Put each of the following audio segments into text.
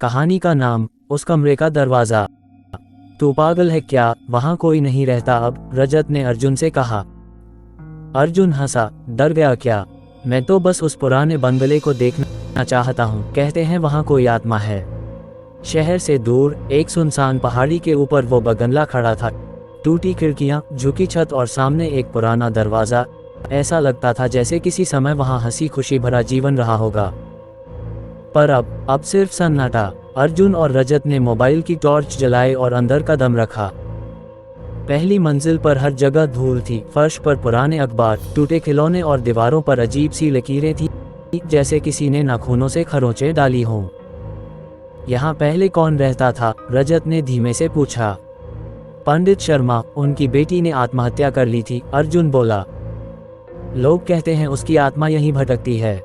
कहानी का नाम, उस कमरे का दरवाज़ा। तू पागल है क्या, वहाँ कोई नहीं रहता अब, रजत ने अर्जुन से कहा। अर्जुन हंसा, डर गया क्या? मैं तो बस उस पुराने बंगले को देखना चाहता हूँ। कहते हैं वहाँ कोई आत्मा है। शहर से दूर एक सुनसान पहाड़ी के ऊपर वो बंगला खड़ा था। टूटी खिड़कियाँ, झुकी छत और सामने एक पुराना दरवाज़ा। ऐसा लगता था जैसे किसी समय वहाँ हंसी खुशी भरा जीवन रहा होगा। पर अब सिर्फ सन्नाटा। अर्जुन और रजत ने मोबाइल की टॉर्च जलाई और अंदर कदम रखा। पहली मंजिल पर हर जगह धूल थी। फर्श पर पुराने अखबार, टूटे खिलौने और दीवारों पर अजीब सी लकीरें थी, जैसे किसी ने नाखूनों से खरोंचें डाली हों। यहाँ पहले कौन रहता था? रजत ने धीमे से पूछा। पंडित शर्मा, उनकी बेटी ने आत्महत्या कर ली थी, अर्जुन बोला। लोग कहते हैं उसकी आत्मा यहीं भटकती है।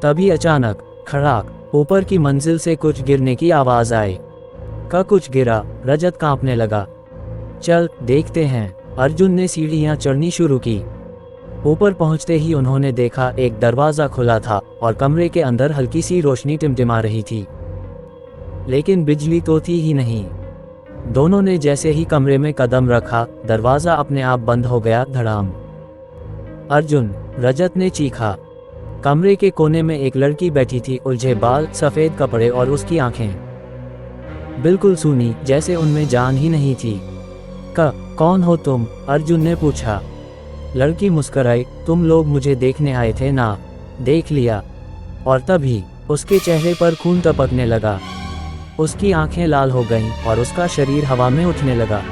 तभी अचानक खड़ाक, ऊपर की मंजिल से कुछ गिरने की आवाज़ आई। कुछ गिरा, रजत कांपने लगा। चल देखते हैं। अर्जुन ने सीढ़ियाँ चढ़नी शुरू की। ऊपर पहुँचते ही उन्होंने देखा एक दरवाज़ा खुला था और कमरे के अंदर हल्की सी रोशनी टिमटिमा रही थी, लेकिन बिजली तो थी ही नहीं। दोनों ने जैसे ही कमरे में कदम रखा, दरवाज़ा अपने आप बंद हो गया, धड़ाम। अर्जुन, रजत ने चीखा। कमरे के कोने में एक लड़की बैठी थी, उलझे बाल, सफ़ेद कपड़े और उसकी आंखें बिल्कुल सूनी, जैसे उनमें जान ही नहीं थी। कौन हो तुम? अर्जुन ने पूछा। लड़की मुस्कुराई। तुम लोग मुझे देखने आए थे ना? देख लिया। और तभी उसके चेहरे पर खून टपकने लगा। उसकी आंखें लाल हो गईं और उसका शरीर हवा में उठने लगा।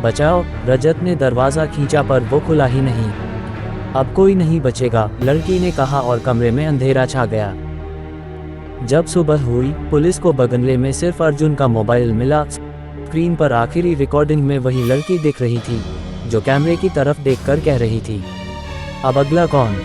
बचाओ, रजत ने दरवाज़ा खींचा पर वो खुला ही नहीं। अब कोई नहीं बचेगा, लड़की ने कहा और कमरे में अंधेरा छा गया। जब सुबह हुई, पुलिस को बंगले में सिर्फ अर्जुन का मोबाइल मिला। स्क्रीन पर आखिरी रिकॉर्डिंग में वही लड़की दिख रही थी, जो कैमरे की तरफ देखकर कह रही थी, अब अगला कौन?